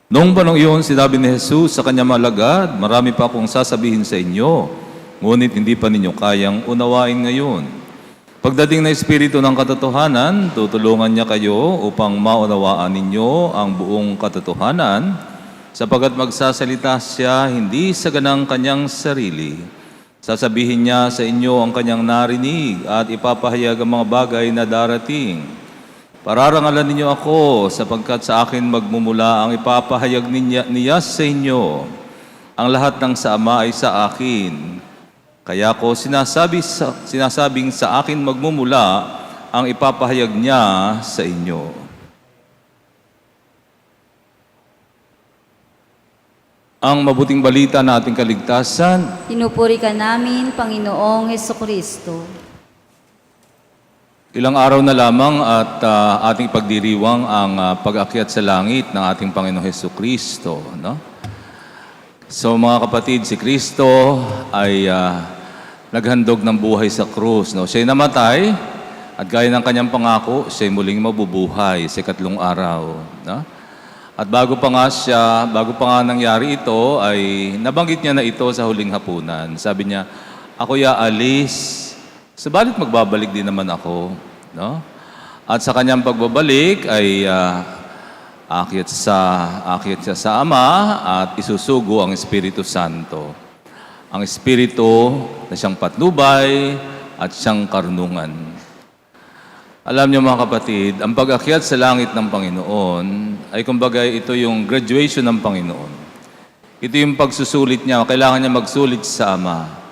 Noong panong iyon, sinabi ni Jesus sa kanyang mga alagad, marami pa akong sasabihin sa inyo, ngunit hindi pa ninyo kayang unawain ngayon. Pagdating na Espiritu ng katotohanan, tutulungan niya kayo upang maunawaan ninyo ang buong katotohanan, sapagkat magsasalita siya hindi sa ganang kanyang sarili. Sasabihin niya sa inyo ang kanyang narinig at ipapahayag ang mga bagay na darating. Pararangalan ninyo ako sapagkat sa akin magmumula ang ipapahayag niya sa inyo. Ang lahat ng sa Ama ay sa akin. Kaya ko sinasabing sa akin magmumula ang ipapahayag niya sa inyo. Ang mabuting balita na ating kaligtasan. Pinupuri ka namin, Panginoong Hesukristo. Ilang araw na lamang at ating pagdiriwang ang pag-akyat sa langit ng ating Panginoong Hesukristo. No? So mga kapatid, si Kristo ay naghandog ng buhay sa krus. No? Siya'y namatay at gaya ng kanyang pangako, siya'y muling mabubuhay sa ikatlong araw. No? At bago pa nga nangyari ito, ay nabanggit niya na ito sa huling hapunan. Sabi niya, ako'y aalis, subalit magbabalik din naman ako. No? At sa kanyang pagbabalik ay aakyat siya sa Ama at isusugo ang Espiritu Santo. Ang Espiritu na siyang patnubay at siyang karunungan. Alam niyo mga kapatid, ang pag-akyat sa langit ng Panginoon ay kumbaga ito yung graduation ng Panginoon. Ito yung pagsusulit niya. Kailangan niya magsulit sa Ama.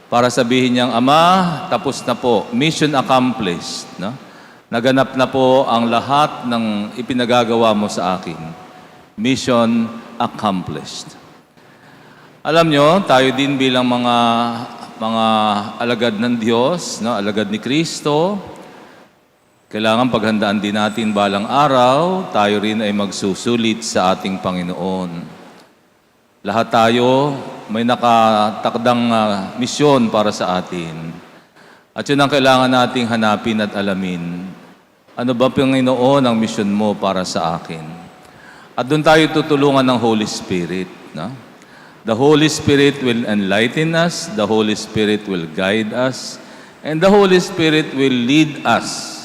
Para sabihin niyang, Ama, tapos na po. Mission accomplished. No? Naganap na po ang lahat ng ipinagagawa mo sa akin. Mission accomplished. Alam niyo, tayo din bilang mga alagad ng Diyos, no? Alagad ni Kristo, kailangan paghandaan din natin balang araw, tayo rin ay magsusulit sa ating Panginoon. Lahat tayo may nakatakdang misyon para sa atin. At yun ang kailangan nating hanapin at alamin. Ano ba, Panginoon, ang misyon mo para sa akin? At doon tayo tutulungan ng Holy Spirit. No? The Holy Spirit will enlighten us, the Holy Spirit will guide us, and the Holy Spirit will lead us.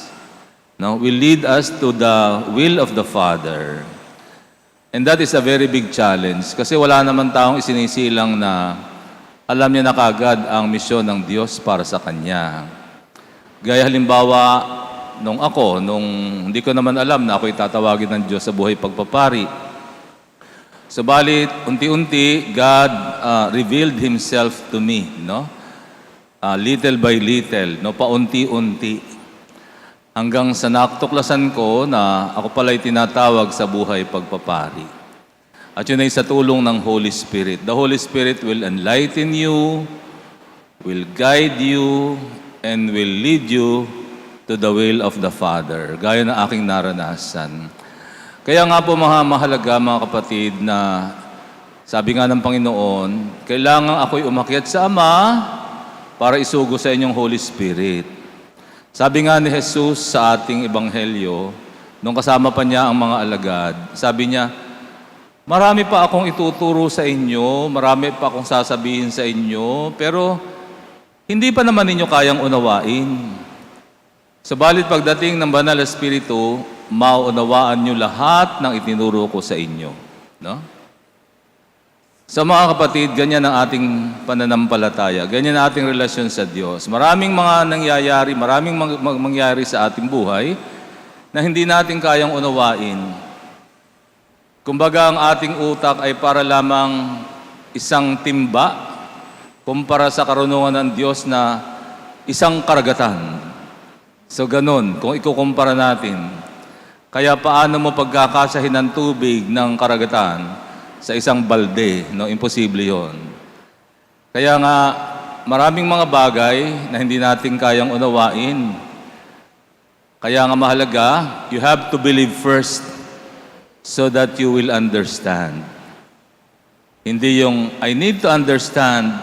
No? Will lead us to the will of the Father. And that is a very big challenge kasi wala naman taong isinisilang na alam niya na kagad ang misyon ng Diyos para sa Kanya. Gaya halimbawa, nung hindi ko naman alam na ako'y tatawagin ng Diyos sa buhay pagpapari. Subalit, unti-unti, God revealed Himself to me, no? Little by little, no? Paunti-unti. Hanggang sa natuklasan ko na ako pala'y tinatawag sa buhay pagpapari. At yun ay sa tulong ng Holy Spirit. The Holy Spirit will enlighten you, will guide you, and will lead you to the will of the Father. Gaya ng aking naranasan. Kaya nga po mga mahalaga mga kapatid na sabi nga ng Panginoon, kailangan ako'y umakyat sa Ama para isugo sa inyong Holy Spirit. Sabi nga ni Jesus sa ating ebanghelyo, nung kasama pa niya ang mga alagad, sabi niya, marami pa akong ituturo sa inyo, marami pa akong sasabihin sa inyo, pero hindi pa naman ninyo kayang unawain. Subalit pagdating ng Banal na Espiritu, mauunawaan nyo lahat ng itinuro ko sa inyo. No? Sa mga kapatid, ganyan ang ating pananampalataya. Ganyan ang ating relasyon sa Diyos. Maraming mga nangyayari, maraming mangyayari sa ating buhay na hindi natin kayang unawain. Kumbaga, ang ating utak ay para lamang isang timba kumpara sa karunungan ng Diyos na isang karagatan. So, ganun, kung ikukumpara natin. Kaya paano mo pagkakasahin ng tubig ng karagatan sa isang balde, no? Imposible yon. Kaya nga, maraming mga bagay na hindi natin kayang unawain. Kaya nga mahalaga, you have to believe first so that you will understand. Hindi yung, I need to understand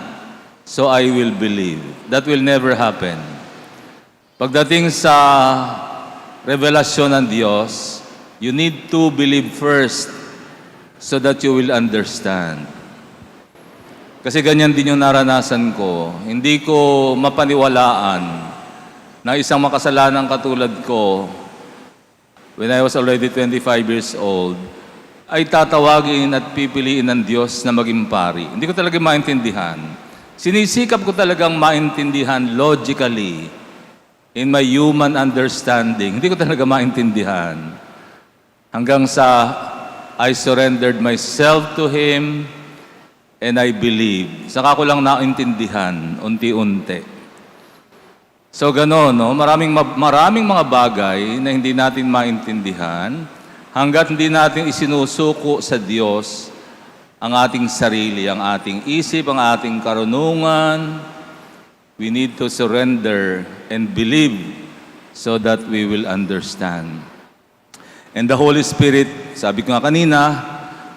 so I will believe. That will never happen. Pagdating sa revelasyon ng Diyos, you need to believe first so that you will understand. Kasi ganyan din yung naranasan ko. Hindi ko mapaniwalaan na isang makasalanang katulad ko, when I was already 25 years old, ay tatawagin at pipiliin ng Diyos na maging pari. Hindi ko talaga maintindihan. Sinisikap ko talagang maintindihan logically, in my human understanding. Hindi ko talaga maintindihan. Hanggang sa I surrendered myself to Him and I believe. Saka ko lang naintindihan, unti-unti. So gano'n, no? Maraming mga bagay na hindi natin maintindihan hanggat hindi natin isinusuko sa Diyos ang ating sarili, ang ating isip, ang ating karunungan. We need to surrender and believe so that we will understand. And the Holy Spirit, sabi ko nga kanina,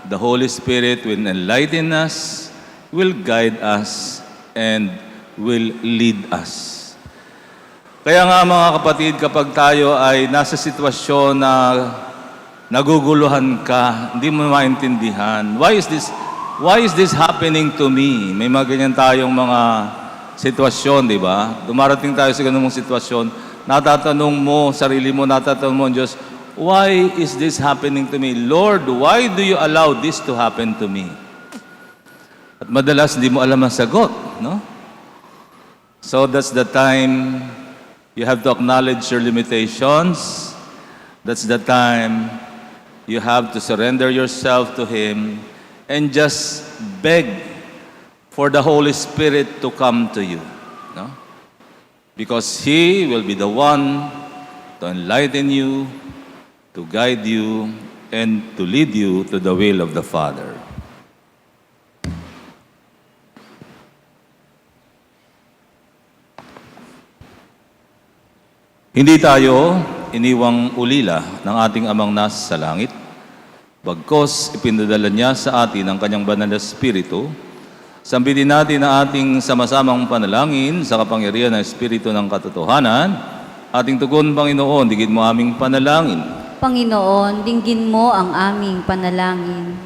the Holy Spirit will enlighten us, will guide us, and will lead us. Kaya nga mga kapatid, kapag tayo ay nasa sitwasyon na naguguluhan ka, hindi mo maintindihan, why is this happening to me? May mga ganyan tayong mga sitwasyon, di ba? Dumarating tayo sa ganung sitwasyon, natatanong mo, sarili mo, natatanong mo, Diyos, why is this happening to me? Lord, why do you allow this to happen to me? At madalas, hindi mo alam ang sagot, no? So that's the time you have to acknowledge your limitations. That's the time you have to surrender yourself to Him and just beg for the Holy Spirit to come to you, no? Because He will be the one to enlighten you, to guide you, and to lead you to the will of the Father. Hindi tayo iniwang ulila ng ating Amang nasa langit, bagkos ipinadala niya sa atin ang kanyang banal na Espiritu. Sambitin natin ang ating sama-samang panalangin sa kapangyarihan ng Espiritu ng katotohanan. Ating tugon, Panginoon, digid mo aming panalangin. Panginoon, dinggin mo ang aming panalangin.